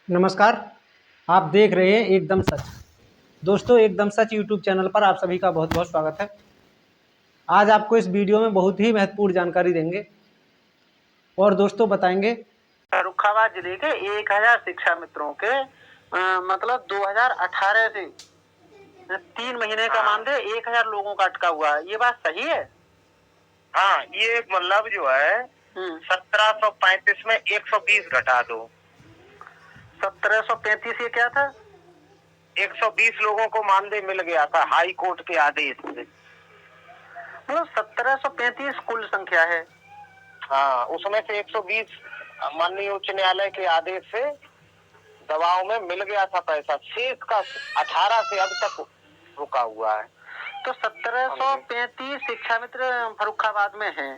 नमस्कार। आप देख रहे हैं एकदम सच। दोस्तों, एकदम सच यूट्यूब चैनल पर आप सभी का बहुत बहुत स्वागत है। आज आपको इस वीडियो में बहुत ही महत्वपूर्ण जानकारी देंगे और दोस्तों बताएंगे फर्रुखाबाद जिले के 1000 शिक्षा मित्रों के मतलब 2018 से 3 महीने का मानदेय 1000 लोगों का अटका हुआ है। ये बात सही है? हाँ, ये मतलब जो है 1735 में 120 घटा दो। 1735 ये क्या था? 120 लोगों को मानदेय मिल गया था हाई कोर्ट के आदेश से। मतलब 1735 कुल संख्या है। हाँ, उसमें से 120 माननीय उच्च न्यायालय के आदेश से दबाव में मिल गया था पैसा। शेष का 18 से अब तक रुका हुआ है। तो 1735 शिक्षा मित्र फर्रुखाबाद में है।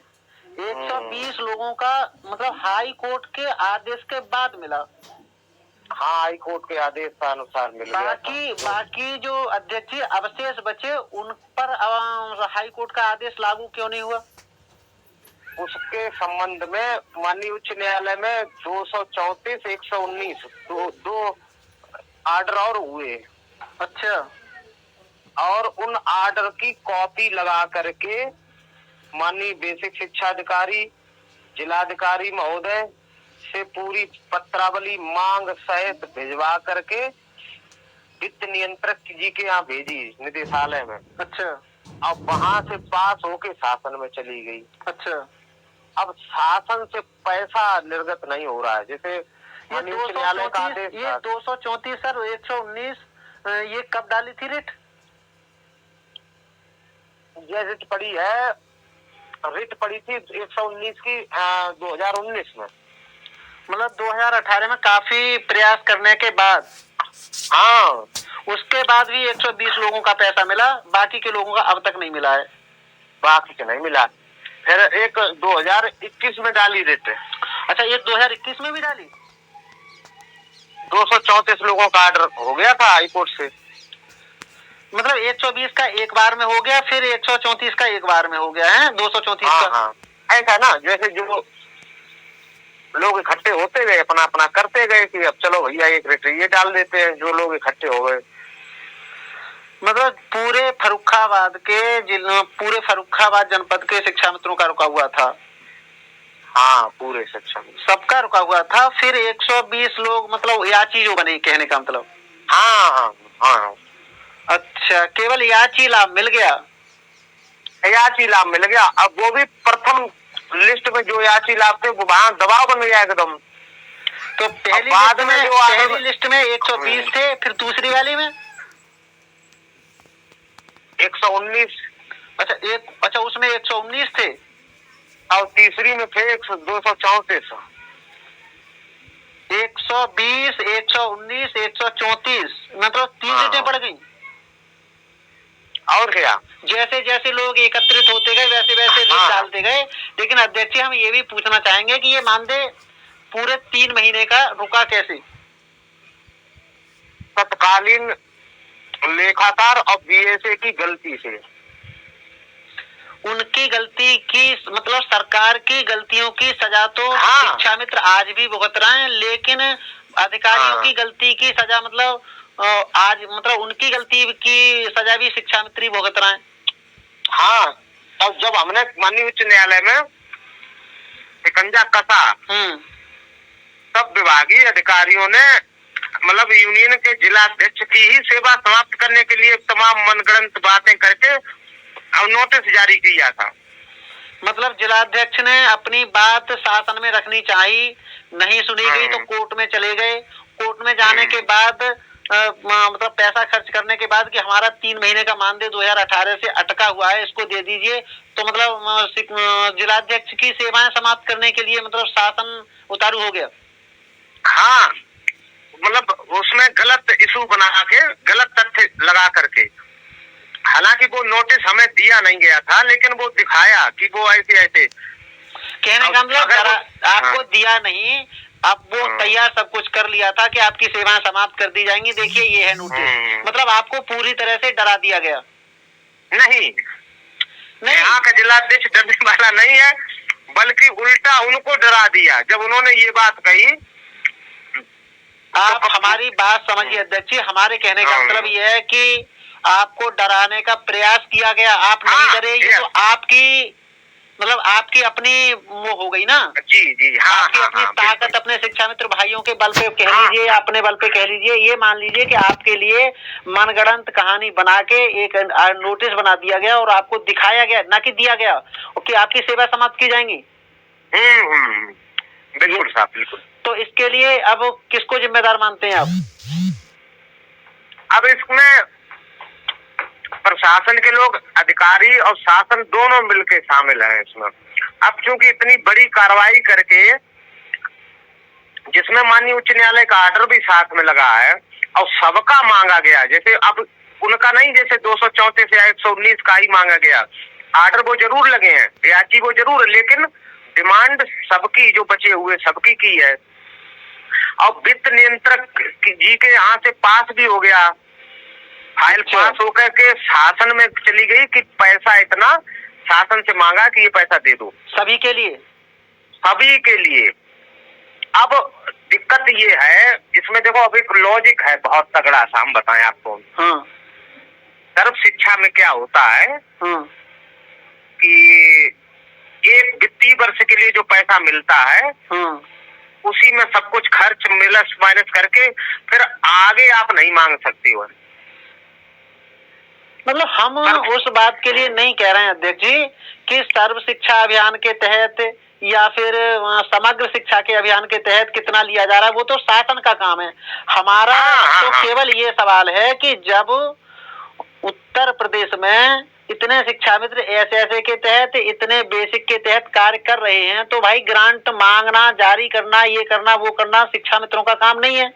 120 लोगों का मतलब हाई कोर्ट के आदेश के बाद मिला। हाँ, हाई कोर्ट के आदेश के अनुसार मिल गया था। बाकी जो अध्यक्ष जी अवशेष बचे उन पर हाई कोर्ट का आदेश लागू क्यों नहीं हुआ? उसके संबंध में माननीय उच्च न्यायालय में 234, 119 दो आर्डर और हुए। अच्छा। और उन आर्डर की कॉपी लगा करके माननीय बेसिक शिक्षा अधिकारी, जिलाधिकारी महोदय से पूरी पत्रावली मांग सहित भिजवा करके वित्त नियंत्रक जी के यहाँ भेजी निदेशालय में। अच्छा। अब वहां से पास होके शासन में चली गई। अच्छा। अब शासन से पैसा निर्गत नहीं हो रहा है। जैसे ये 234 सर 119 ये कब डाली थी रिट? ये रिट पड़ी है, रिट पड़ी थी 119 की 2019 में। मतलब 2018 में काफी प्रयास करने के बाद। हाँ, उसके बाद भी 120 लोगों का पैसा मिला, बाकी के लोगों का अब तक नहीं मिला है। बाकी के नहीं मिला। फिर एक 2021 में डाली रिट। अच्छा, ये 2021 में भी डाली? 234 लोगों का आर्डर हो गया था हाई कोर्ट से। मतलब 120 का एक बार में हो गया, फिर 134 का एक बार में हो गया है, 234 हाँ, का। हाँ, ऐसा ना, जैसे जो लोग इकट्ठे होते गए अपना अपना करते गए कि अब चलो भैया एक रिट ये डाल देते हैं, जो लोग इकट्ठे हो गए। मतलब पूरे फर्रुखाबाद जनपद के शिक्षा मित्रों का रुका हुआ था। हाँ, पूरे शिक्षा में सबका रुका हुआ था। फिर 120 लोग मतलब याची जो बने, कहने का मतलब। हाँ, हाँ, हाँ। अच्छा, केवल याची लाभ मिल गया? याची लाभ मिल गया। अब वो भी प्रथम लिस्ट में जो याची लाभ थे वो वहाँ दबाव बन गया एकदम। तो पहली लिस्ट में 120 थे, फिर दूसरी वाली में 119। अच्छा, उसमें 119 थे और तीसरी में थे 234। 120, 119, 134 मतलब 3 रिटें पड़ गई। और क्या? जैसे जैसे लोग एकत्रित होते गए वैसे वैसे रिट डालते गए। लेकिन अध्यक्ष, हम ये भी पूछना चाहेंगे कि ये मानदेय पूरे 3 महीने का रुका कैसे? तत्कालीन लेखाकार और बीएसए की गलती से। उनकी गलती की मतलब सरकार की गलतियों की सजा तो शिक्षा मित्र आज भी भुगत रहे हैं, लेकिन अधिकारियों की गलती की सजा मतलब आज मतलब उनकी गलती की सजा भी शिक्षा मित्र भुगत रहे हैं। हाँ, तब जब हमने माननीय उच्च न्यायालय में शिकंजा कसा तब विभागीय अधिकारियों ने मतलब यूनियन के जिला अध्यक्ष की ही सेवा समाप्त करने के लिए तमाम मनगढ़ंत बातें करके नोटिस जारी किया था। मतलब जिलाध्यक्ष ने अपनी बात शासन में रखनी चाहिए, नहीं सुनी गई तो कोर्ट में चले गए। कोर्ट में जाने के बाद मतलब पैसा खर्च करने के बाद कि हमारा 3 महीने का मानदेय 2018 से अटका हुआ है, इसको दे दीजिए। तो मतलब जिलाध्यक्ष की सेवाएं समाप्त करने के लिए मतलब शासन उतारू हो गया। हाँ, मतलब उसमें गलत इशू बना के गलत तथ्य लगा करके, हालांकि वो नोटिस हमें दिया नहीं गया था, लेकिन वो दिखाया कि वो ऐसे ऐसे। कहने का मतलब आपको दिया नहीं, अब वो तैयार सब कुछ कर लिया था कि आपकी सेवाएं समाप्त कर दी जाएंगी, देखिए ये है नोटिस। मतलब आपको पूरी तरह से डरा दिया गया। नहीं, यहाँ का जिलाध्यक्ष डरने वाला नहीं है, बल्कि उल्टा उनको डरा दिया जब उन्होंने ये बात कही। आप हमारी बात समझिए अध्यक्ष जी, हमारे कहने का मतलब ये है कि आपको डराने का प्रयास किया गया, आप नहीं डरे, ये तो आपकी मतलब आपकी अपनी वो हो गई ना। जी जी हाँ, आपकी अपनी ताकत अपने शिक्षा मित्र भाइयों के बल पे कह लीजिए, अपने बल पे कह लीजिए। ये मान लीजिए कि आपके लिए मनगढ़ंत कहानी बना के एक नोटिस बना दिया गया और आपको दिखाया गया, ना कि दिया गया, कि आपकी सेवा समाप्त की जाएंगी। बिल्कुल साहब, बिल्कुल। तो इसके लिए अब किसको जिम्मेदार मानते हैं आप? अब इसमें प्रशासन के लोग, अधिकारी और शासन दोनों मिलकर शामिल हैं इसमें। अब चूंकि इतनी बड़ी कार्रवाई करके, जिसमें माननीय उच्च न्यायालय का आर्डर भी साथ में लगा है और सबका मांगा गया, जैसे अब उनका नहीं, जैसे 234 या 119 का ही मांगा गया, आर्डर वो जरूर लगे हैं, याची वो जरूर, लेकिन डिमांड सबकी, जो बचे हुए सबकी की है। और वित्त नियंत्रक जी के यहाँ से पास भी हो गया, फाइल पास होकर के शासन में चली गई कि पैसा इतना, शासन से मांगा कि ये पैसा दे दो सभी के लिए, सभी के लिए। अब दिक्कत ये है, इसमें देखो अब एक लॉजिक है बहुत तगड़ा सा, हम बताएं आपको। हाँ। सर्व शिक्षा में क्या होता है, हाँ। कि एक वित्तीय वर्ष के लिए जो पैसा मिलता है, हाँ। उसी में सब कुछ खर्च प्लस माइनस करके फिर आगे आप नहीं मांग सकते हो। मतलब हम उस बात के लिए नहीं कह रहे हैं अध्यक्ष जी कि सर्व शिक्षा अभियान के तहत या फिर समग्र शिक्षा के अभियान के तहत कितना लिया जा रहा है, वो तो शासन का काम है। हमारा तो केवल ये सवाल है कि जब उत्तर प्रदेश में इतने शिक्षा मित्र ऐसे के तहत, इतने बेसिक के तहत कार्य कर रहे हैं, तो भाई ग्रांट मांगना, जारी करना, ये करना, वो करना शिक्षा मित्रों का काम नहीं है,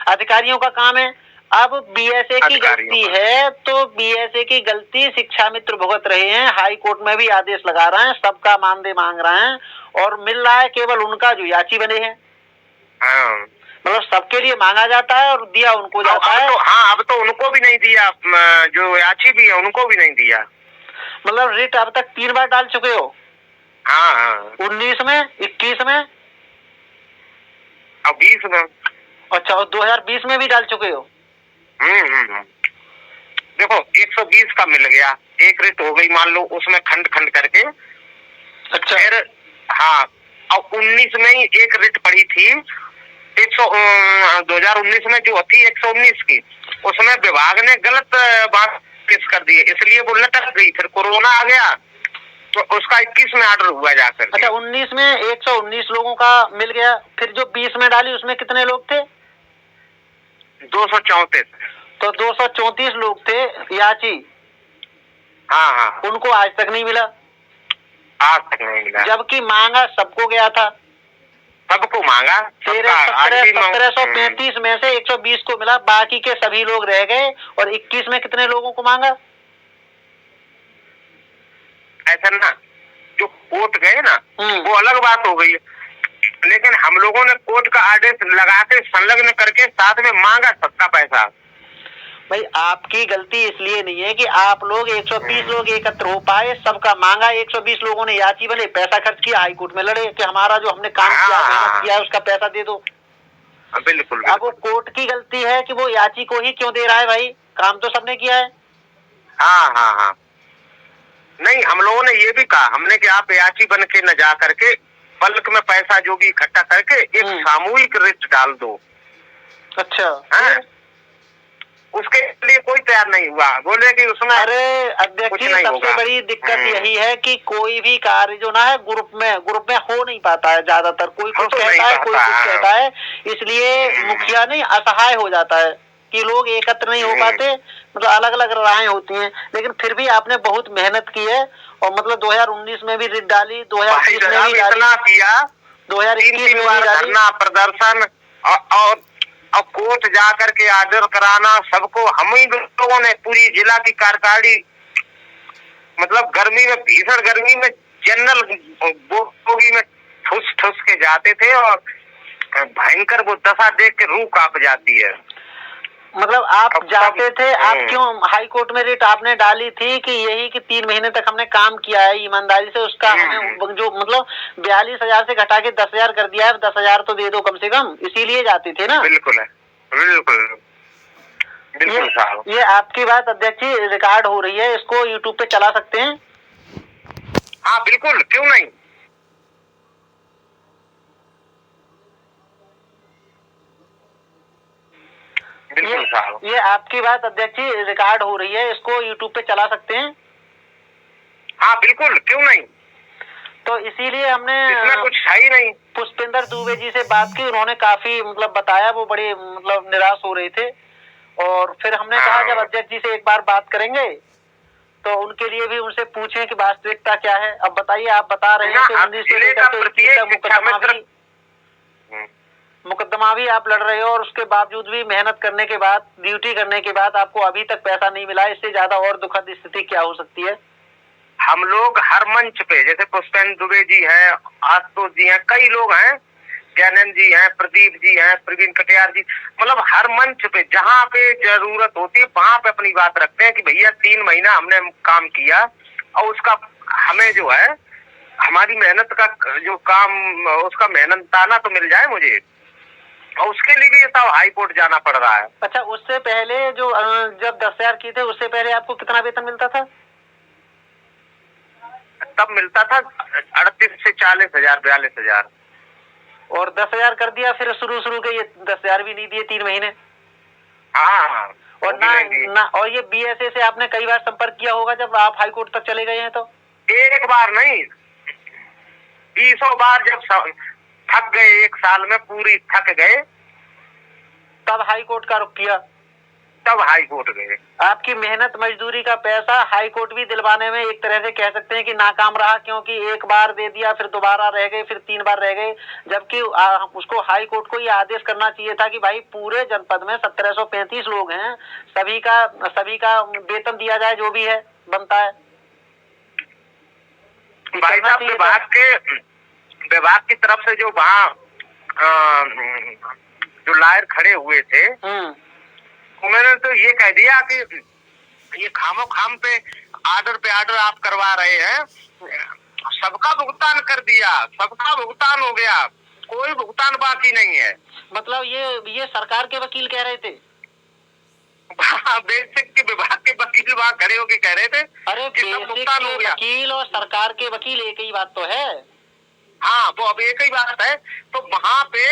अधिकारियों का काम है। अब बीएसए की गलती है तो बीएसए की गलती शिक्षा मित्र भुगत रहे हैं, हाई कोर्ट में भी आदेश लगा रहे हैं, सबका मानदेय मांग रहे हैं, और मिल रहा है केवल उनका जो याची बने हैं। मतलब सबके लिए मांगा जाता है और दिया उनको जाता है। अब तो उनको भी नहीं दिया, जो याची भी है उनको भी नहीं दिया। मतलब रिट अब तक 3 बार डाल चुके हो? 19 में, 21 में और 20 में। अच्छा, और 2020 में भी डाल चुके हो? देखो 120 का मिल गया, एक रिट हो गई मान लो, उसमें खंड खंड करके। अच्छा। फिर हाँ, और 19 में ही एक रिट पड़ी थी 2019 में जो थी 119 की, उसमें विभाग ने गलत बात पेश कर दी, इसलिए वो लटक गई। फिर कोरोना आ गया तो उसका 21 में ऑर्डर हुआ जाकर। अच्छा, 19 में 119 लोगों का मिल गया, फिर जो 20 में डाली उसमें कितने लोग थे? 234। तो 234 लोग थे याची। हाँ। उनको आज तक नहीं मिला? आज तक नहीं मिला, जबकि मांगा सबको गया था, सबको मांगा। 1735 में से 120 को मिला, बाकी के सभी लोग रह गए। और 21 में कितने लोगों को मांगा? ऐसा ना, जो कोर्ट गए ना, वो अलग बात हो गई, लेकिन हम लोगों ने कोर्ट का आदेश लगा के संलग्न करके साथ में मांगा सबका पैसा। भाई आपकी गलती इसलिए नहीं है कि आप लोग 120 लोग एकत्र हो पाए, सबका मांगा, 120 लोगों ने याची बने, पैसा खर्च किया, हाई कोर्ट में लड़े कि हमारा जो हमने काम किया, मेहनत किया है, उसका पैसा दे दो। बिल्कुल। अब वो कोर्ट की गलती है कि वो याची को ही क्यों दे रहा है? भाई काम तो सबने किया है। हाँ। नहीं, हम लोगों ने ये भी कहा, हमने कि आप याची बन के न जा करके बल्क में पैसा जो भी इकट्ठा करके एक सामूहिक रिट डाल दो। अच्छा। उसके लिए कोई तैयार नहीं हुआ, बोले कि उसमें। अरे अध्यक्ष जी, सबसे बड़ी दिक्कत यही है कि कोई भी कार्य जो ना है ग्रुप में हो नहीं पाता है ज्यादातर। कोई कुछ कहता है, कोई कुछ कहता है, इसलिए मुखिया नहीं असहाय हो जाता है कि लोग एकत्र नहीं हो पाते, मतलब अलग अलग राहें होती हैं। लेकिन फिर भी आपने बहुत मेहनत की है, और मतलब 2019 में भी रिट डाली, 2020 में भी डाली, 2021 में भी डाली, प्रदर्शन और कोर्ट जा करके आर्डर कराना, सबको हम ही लोगों ने, पूरी जिला की कार्यकारिणी, मतलब गर्मी में, भीषण गर्मी में जनरल बोगी में ठुस के जाते थे, और भयंकर वो दशा देख के रूह कांप जाती है। मतलब आप जाते थे, आप क्यों हाई कोर्ट में रिट आपने डाली थी कि यही कि 3 महीने तक हमने काम किया है ईमानदारी से, उसका हमें जो मतलब 42,000 से घटा के 10,000 कर दिया है, 10,000 तो दे दो कम से कम, इसीलिए जाते थे ना। बिल्कुल है, बिल्कुल बिल्कुल साहब। ये आपकी बात अध्यक्ष जी रिकॉर्ड हो रही है, इसको यूट्यूब पे चला सकते हैं? हाँ बिल्कुल, क्यों नहीं। बिल्कुल साहब। ये आपकी बात अध्यक्ष जी रिकॉर्ड हो रही है, इसको यूट्यूब पे चला सकते हैं? हाँ बिल्कुल, क्यों नहीं। तो इसीलिए हमने इसमें कुछ है ही नहीं। पुष्पेंद्र दुबे जी से बात की, उन्होंने काफी मतलब बताया, वो बड़े मतलब निराश हो रहे थे, और फिर हमने कहा जब अध्यक्ष जी से एक बार बात करेंगे तो उनके लिए भी उनसे पूछें कि वास्तविकता क्या है। अब बताइए, आप बता रहे हैं कि 19 से लेकर 21 तक मुकदमा भी आप लड़ रहे हो, और उसके बावजूद भी मेहनत करने के बाद, ड्यूटी करने के बाद आपको अभी तक पैसा नहीं मिला। इससे ज्यादा और दुखद स्थिति क्या हो सकती है? हम लोग हर मंच पे, जैसे पुष्पेंद्र दुबे जी हैं, आशुतोष जी हैं, कई लोग हैं, जैनन जी हैं, प्रदीप जी हैं, प्रवीण कटियार जी, मतलब हर मंच पे जहाँ पे जरूरत होती है वहां पे अपनी बात रखते हैं कि भैया 3 महीना हमने काम किया और उसका हमें जो है हमारी मेहनत का जो काम, उसका मेहनताना तो मिल जाए मुझे, और उसके लिए भी सब हाई कोर्ट जाना पड़ रहा है। अच्छा, उससे पहले जो जब 10,000 किए थे उससे पहले आपको कितना वेतन मिलता था? तब मिलता था 38 से 40,000, 42,000। और 10,000 कर दिया, फिर शुरू के ये 10,000 भी नहीं दिए 3 महीने। हाँ, और ना और ये बीएसए से आपने कई बार संपर्क किया होगा जब आप हाई कोर्ट तक चले गए हैं तो? एक बार नहीं, 20 बार जब थक गए, एक साल में पूरी थक गए, तब हाई कोर्ट का रुख किया, तब हाई कोर्ट गए। आपकी मेहनत मजदूरी का पैसा हाई कोर्ट भी दिलवाने में एक तरह से कह सकते हैं कि नाकाम रहा, क्योंकि एक बार दे दिया, फिर दोबारा रह गए, फिर 3 बार रह गए, जबकि उसको हाई कोर्ट को ये आदेश करना चाहिए था कि भाई पूरे जनपद में 1735 लोग हैं, सभी का वेतन दिया जाए, जो भी है बनता है। भाई साहब, विभाग की तरफ से जो वहाँ जो लायर खड़े हुए थे, उन्होंने तो ये कह दिया कि ये खामो खाम पे आर्डर आप करवा रहे हैं, सबका भुगतान कर दिया, सबका भुगतान हो गया, कोई भुगतान बाकी नहीं है। मतलब ये सरकार के वकील कह रहे थे? बेसिक के विभाग के वकील वहाँ खड़े होके कह रहे थे। अरे बेसिक के वकील और सरकार के वकील एक ही बात तो है। हाँ, वो अब एक ही बात है। तो वहाँ पे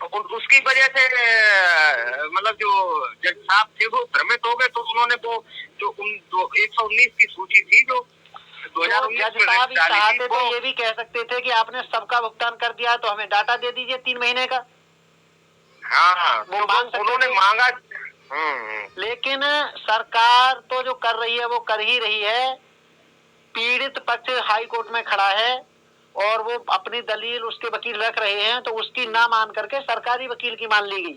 उसकी वजह से मतलब जो जज साहब थे वो भ्रमित हो गए, तो उन्होंने वो जो 119 की सूची थी जो 2019 में चाहते तो ये भी कह सकते थे कि आपने सबका भुगतान कर दिया तो हमें डाटा दे दीजिए 3 महीने का। हाँ, वो तो उन्होंने मांगा। लेकिन सरकार तो जो कर रही है वो कर ही रही है। पीड़ित पक्ष हाई कोर्ट में खड़ा है और वो अपनी दलील उसके वकील रख रहे हैं, तो उसकी ना मान करके सरकारी वकील की मान ली गई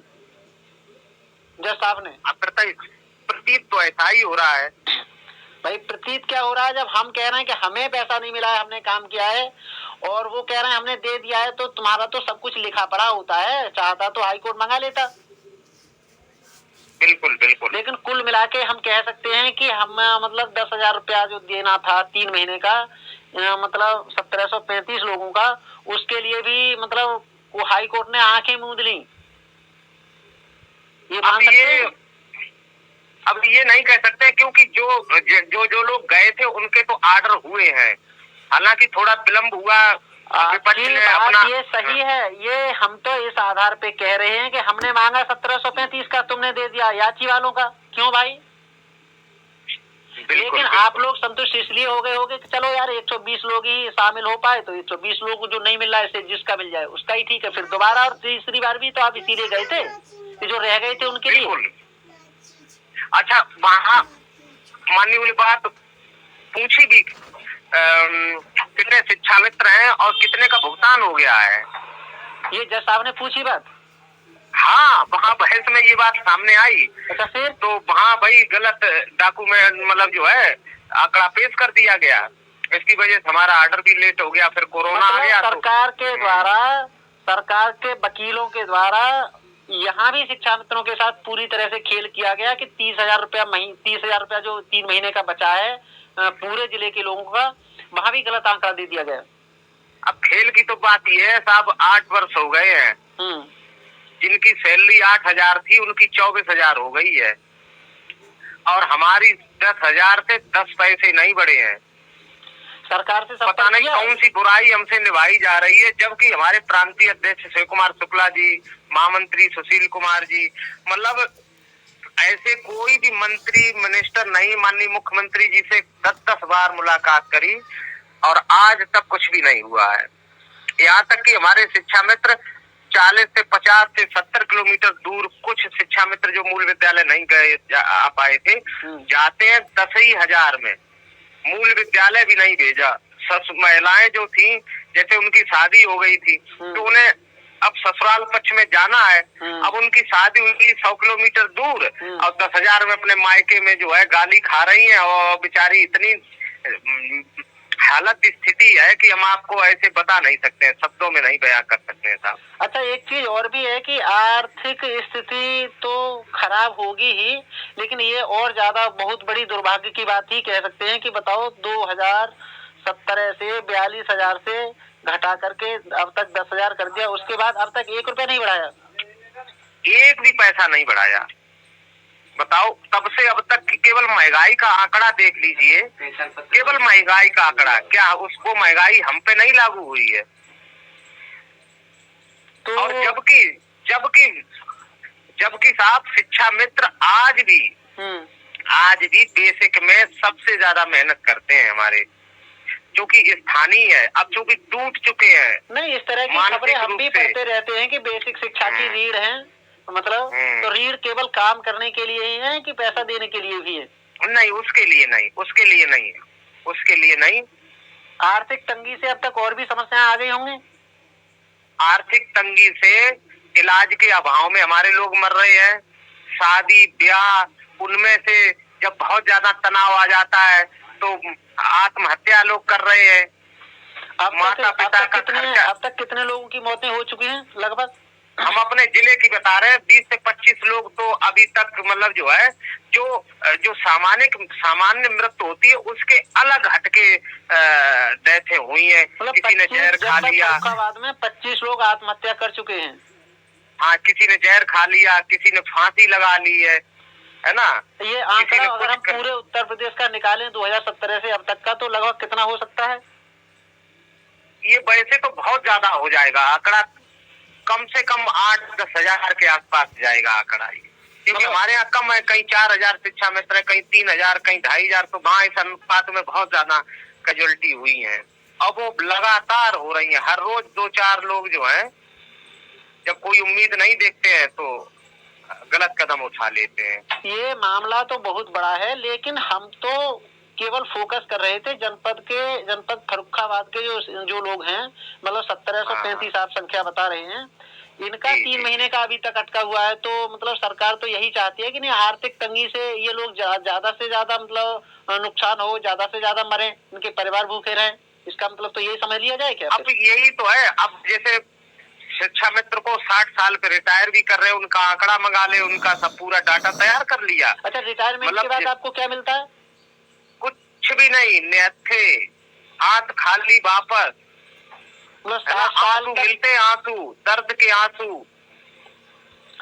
जज साहब ने। प्रतीत तो ऐसा ही हो रहा है भाई। प्रतीत क्या हो रहा है, जब हम कह रहे हैं कि हमें पैसा नहीं मिला है, हमने काम किया है, और वो कह रहे हैं हमने दे दिया है, तो तुम्हारा तो सब कुछ लिखा पढ़ा होता है, चाहता तो हाई कोर्ट मंगा लेता। बिल्कुल बिल्कुल। लेकिन कुल मिला के हम कह सकते हैं कि हम मतलब 10,000 रुपया जो देना था 3 महीने का, मतलब 1735 लोगों का, उसके लिए भी मतलब वो हाई कोर्ट ने आंखें मूंद ली। ये मान सकते हैं? अब ये नहीं कह सकते क्योंकि जो लोग गए थे उनके तो आर्डर हुए हैं, हालांकि थोड़ा विलम्ब हुआ। बात ये सही है, ये हम तो इस आधार पे कह रहे हैं कि हमने मांगा 1735 का, तुमने दे दिया याची वालों का, क्यों भाई? लेकिन आप लोग संतुष्ट इसलिए हो गए होगे कि चलो यार 120 लोग ही शामिल हो पाए, तो 120 लोग को जो नहीं मिल रहा है जिसका मिल जाए उसका ही ठीक है। फिर दोबारा और तीसरी बार भी तो आप इसीलिए गए थे कि जो रह गए थे उनके लिए। अच्छा, वहाँ माननीय वाली बात पूछी भी, कितने शिक्षा मित्र हैं और कितने का भुगतान हो गया है, ये जज साहब ने पूछी बात? हाँ, वहाँ बहस में ये बात सामने आई। अच्छा, फिर तो वहाँ भाई गलत डॉक्यूमेंट मतलब जो है आंकड़ा पेश कर दिया गया, इसकी वजह से हमारा ऑर्डर भी लेट हो गया, फिर कोरोना आ गया। सरकार के द्वारा, सरकार के वकीलों के द्वारा यहाँ भी शिक्षा मित्रों के साथ पूरी तरह से खेल किया गया कि 30,000 रुपया जो 3 महीने का बचा है पूरे जिले के लोगों का, वहाँ भी गलत आंकड़ा दे दिया गया। अब खेल की तो बात ये है साहब, 8 वर्ष हो गए हैं, जिनकी सैलरी 8,000 थी उनकी 24,000 हो गई है, और हमारी 10,000 से 10 पैसे नहीं बढ़े हैं। सरकार से पता नहीं कौन सी बुराई हमसे निभाई जा रही है, जबकि हमारे प्रांतीय अध्यक्ष शिव कुमार शुक्ला जी, महामंत्री सुशील कुमार जी, मतलब ऐसे कोई भी मंत्री मिनिस्टर नहीं माननीय मुख्यमंत्री जी से 10-10 बार मुलाकात करी और आज तक कुछ भी नहीं हुआ है। यहाँ तक कि हमारे शिक्षा मित्र 40 से 50 से 70 किलोमीटर दूर, कुछ शिक्षा मित्र जो मूल विद्यालय नहीं गए आ पाए थे, जाते हैं 10,000 में, मूल विद्यालय भी नहीं भेजा। महिलाएं जो थी, जैसे उनकी शादी हो गई थी तो उन्हें अब ससुराल पक्ष में जाना है, अब उनकी शादी हुई 100 किलोमीटर दूर और 10,000 में अपने मायके में जो है गाली खा रही हैं, और बेचारी इतनी हालत स्थिति है कि हम आपको ऐसे बता नहीं सकते हैं, शब्दों में नहीं बयां कर सकते हैं साहब। अच्छा, एक चीज और भी है कि आर्थिक स्थिति तो खराब होगी ही, लेकिन ये और ज्यादा बहुत बड़ी दुर्भाग्य की बात ही कह सकते हैं कि बताओ 2017 से 42,000 से घटा करके अब तक 10,000 कर दिया, उसके बाद अब तक 1 रुपया नहीं बढ़ाया, 1 भी पैसा नहीं बढ़ाया। बताओ, तब से अब तक केवल महंगाई का आंकड़ा देख लीजिए, केवल महंगाई का आंकड़ा, क्या उसको महंगाई हम पे नहीं लागू हुई है? तो और जबकि साहब शिक्षा मित्र आज भी बेसिक में सबसे ज्यादा मेहनत करते हैं हमारे, क्योंकि स्थानीय है, अब चूंकि टूट चुके हैं। नहीं, इस तरह की खबरें हम भी पढ़ते रहते हैं कि बेसिक शिक्षा की रीढ़ है, मतलब तो रीढ़ केवल काम करने के लिए ही है कि पैसा देने के लिए भी है? नहीं, उसके लिए नहीं। आर्थिक तंगी से अब तक और भी समस्याएं आ गई होंगी। आर्थिक तंगी से इलाज के अभाव में हमारे लोग मर रहे हैं, शादी ब्याह, उनमें से जब बहुत ज्यादा तनाव आ जाता है तो आत्महत्या लोग कर रहे हैं। माता पिता का खर्चा। अब तक कितने लोगों की मौतें हो चुकी हैं लगभग? हम अपने जिले की बता रहे हैं, 20 से 25 लोग तो अभी तक, मतलब जो है जो सामान्य मृत्यु होती है उसके अलग हटके डेथ हुई है। किसी ने जहर खा लिया, बाद में 25 लोग आत्महत्या कर चुके हैं। हाँ, किसी ने जहर खा लिया, किसी ने फांसी लगा ली है ना। ये आंकड़ा अगर हम पूरे उत्तर प्रदेश का निकालें 2017 से अब तक का, तो लगभग कितना हो सकता है? ये वैसे तो बहुत ज्यादा हो जाएगा आंकड़ा, कम से कम 8-10 हजार के आसपास जाएगा आंकड़ा, क्योंकि हमारे यहाँ कम है, कहीं 4,000 शिक्षा मित्र है, कहीं 3,000, कहीं 2,500, तो वहाँ इस अनुपात में बहुत ज्यादा कैजुअलिटी हुई है। अब वो लगातार हो रही है, हर रोज 2-4 लोग जो हैं, जब कोई उम्मीद नहीं देखते हैं तो गलत कदम उठा लेते हैं। ये मामला तो बहुत बड़ा है, लेकिन हम तो केवल फोकस कर रहे थे जनपद फर्रुखाबाद के जो लोग हैं, मतलब 1735 आप संख्या बता रहे हैं, इनका 3 महीने का अभी तक अटका हुआ है। तो मतलब सरकार तो यही चाहती है कि नहीं, आर्थिक तंगी से ये लोग ज्यादा से ज्यादा मतलब नुकसान हो, ज्यादा से ज्यादा मरे, इनके परिवार भूखे रहें, इसका मतलब तो यही समझ लिया जाए क्या? अब यही तो है। अब जैसे शिक्षा मित्र को 60 साल पे रिटायर भी कर रहे हैं, उनका आंकड़ा मंगा ले, उनका सब पूरा डाटा तैयार कर लिया। अच्छा, रिटायरमेंट के बाद आपको क्या मिलता है? कुछ भी नहीं, नेथे हाथ खाली वापस, आंसू मिलते, आंसू, दर्द के आंसू,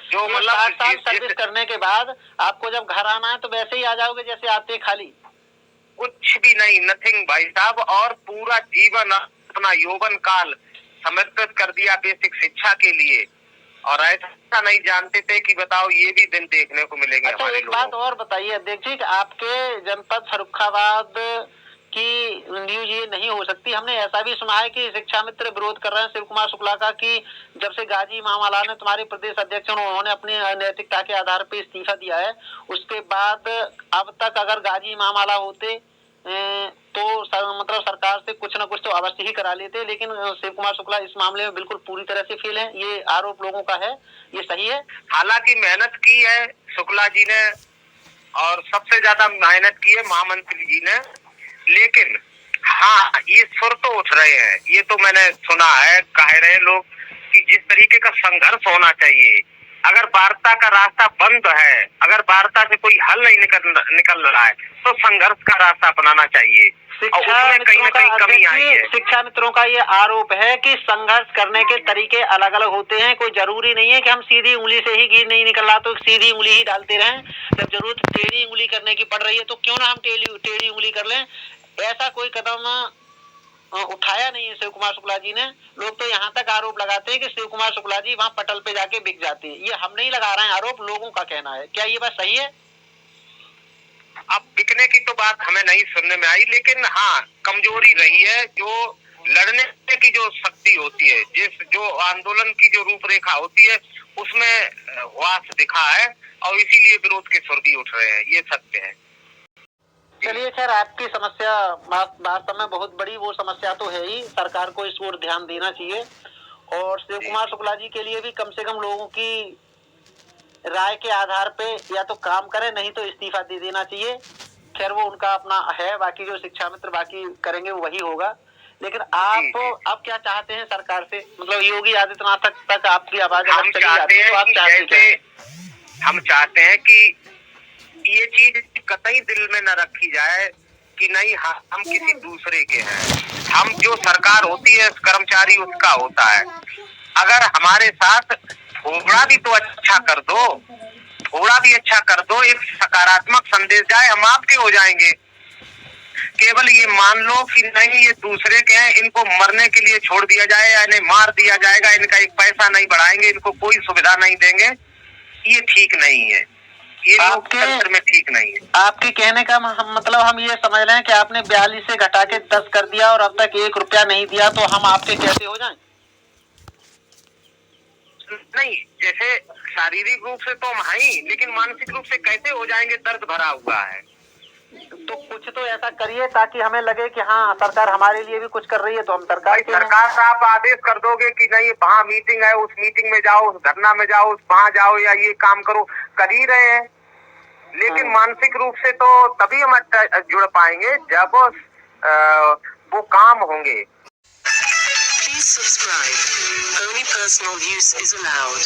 जो मतलब 60 साल सर्विस करने के बाद आपको जब घर आना है तो वैसे ही आ जाओगे जैसे आते खाली? कुछ भी नहीं, नथिंग भाई साहब, और पूरा जीवन अपना यौवन काल समर्पित कर दिया बेसिक शिक्षा के लिए, और ऐसा नहीं जानते थे कि बताओ ये भी दिन देखने को मिलेंगे। अच्छा, हमारे एक लोगों बात और बताइए, देखिए आपके जनपद फर्रुखाबाद की न्यूज ये नहीं हो सकती। हमने ऐसा भी सुना है कि शिक्षा मित्र विरोध कर रहे हैं शिव कुमार शुक्ला का कि जब से गाजी मामाला ने, तुम्हारे प्रदेश अध्यक्ष, उन्होंने अपनी नैतिकता के आधार पर इस्तीफा दिया है, उसके बाद अब तक अगर गाजी मामाला होते तो मतलब सरकार से कुछ न कुछ तो अवश्य ही करा लेते, लेकिन शिव कुमार शुक्ला इस मामले में बिल्कुल पूरी तरह से फेल है, ये आरोप लोगों का है, ये सही है? हालांकि मेहनत की है शुक्ला जी ने, और सबसे ज्यादा मेहनत की है महामंत्री जी ने, लेकिन हाँ, ये सुर तो उठ रहे हैं, ये तो मैंने सुना है, कह रहे लोग कि जिस तरीके का संघर्ष होना चाहिए अगर वार्ता का रास्ता बंद है, अगर वार्ता से कोई हल नहीं निकल रहा है, तो संघर्ष का रास्ता अपनाना चाहिए। और उसमें कहीं ना कहीं कमी आई है। शिक्षा मित्रों का ये आरोप है कि संघर्ष करने के तरीके अलग अलग होते हैं। कोई जरूरी नहीं है कि हम सीधी उंगली से ही घी नहीं निकल रहा तो सीधी उंगली ही डालते रहें। जब जरूरत टेढ़ी उंगली करने की पड़ रही है तो क्यों ना हम टेढ़ी उंगली कर लें। ऐसा कोई कदम उठाया नहीं है शिव कुमार शुक्ला जी ने। लोग तो यहाँ तक आरोप लगाते हैं कि शिव कुमार शुक्ला जी वहाँ पटल पे जाके बिक जाते हैं। ये हम नहीं लगा रहे हैं आरोप, लोगों का कहना है। क्या ये बात सही है? अब बिकने की तो बात हमें नहीं सुनने में आई, लेकिन हाँ कमजोरी रही है। जो लड़ने की जो शक्ति होती है, जो आंदोलन की जो रूपरेखा होती है, उसमें वास दिखा है और इसीलिए विरोध के स्वर भी उठ रहे हैं। ये सत्य है। चलिए खैर, आपकी समस्या वास्तव में बहुत बड़ी वो समस्या तो है ही। सरकार को इस ओर ध्यान देना चाहिए और शिव कुमार शुक्ला जी के लिए भी कम से कम लोगों की राय के आधार पे या तो काम करे, नहीं तो इस्तीफा दे देना चाहिए। खैर वो उनका अपना है, बाकी जो शिक्षा मित्र बाकी करेंगे वो वही होगा। लेकिन आप अब क्या चाहते हैं सरकार से? मतलब योगी आदित्यनाथ तक आपकी आवाज हम चाहते हैं कि ये चीज कतई दिल में न रखी जाए कि नहीं हम किसी दूसरे के हैं। हम जो सरकार होती है, कर्मचारी उसका होता है। अगर हमारे साथ थोड़ा भी तो अच्छा कर दो, थोड़ा भी अच्छा कर दो, एक सकारात्मक संदेश जाए, हम आपके हो जाएंगे। केवल ये मान लो कि नहीं ये दूसरे के हैं, इनको मरने के लिए छोड़ दिया जाए या इन्हें मार दिया जाएगा, इनका एक पैसा नहीं बढ़ाएंगे, इनको कोई सुविधा नहीं देंगे, ये ठीक नहीं है। ये लोकतंत्र में ठीक नहीं है। आपके कहने का मतलब हम ये समझ रहे हैं कि आपने 42 से घटा के 10 कर दिया और अब तक 1 रुपया नहीं दिया, तो हम आपके कैसे हो जाएं? नहीं, जैसे शारीरिक रूप से तो हम हैं ही, लेकिन मानसिक रूप से कैसे हो जाएंगे? दर्द भरा हुआ है। तो कुछ तो ऐसा करिए ताकि हमें लगे कि हाँ सरकार हमारे लिए भी कुछ कर रही है। तो हम सरकार से आप आदेश कर दोगे कि नहीं वहाँ मीटिंग है, उस मीटिंग में जाओ, उस धरना में जाओ, वहाँ जाओ या ये काम करो, कर ही रहे हैं। लेकिन मानसिक रूप से तो तभी हम जुड़ पाएंगे जब वो काम होंगे। Please subscribe. Only personal use is allowed.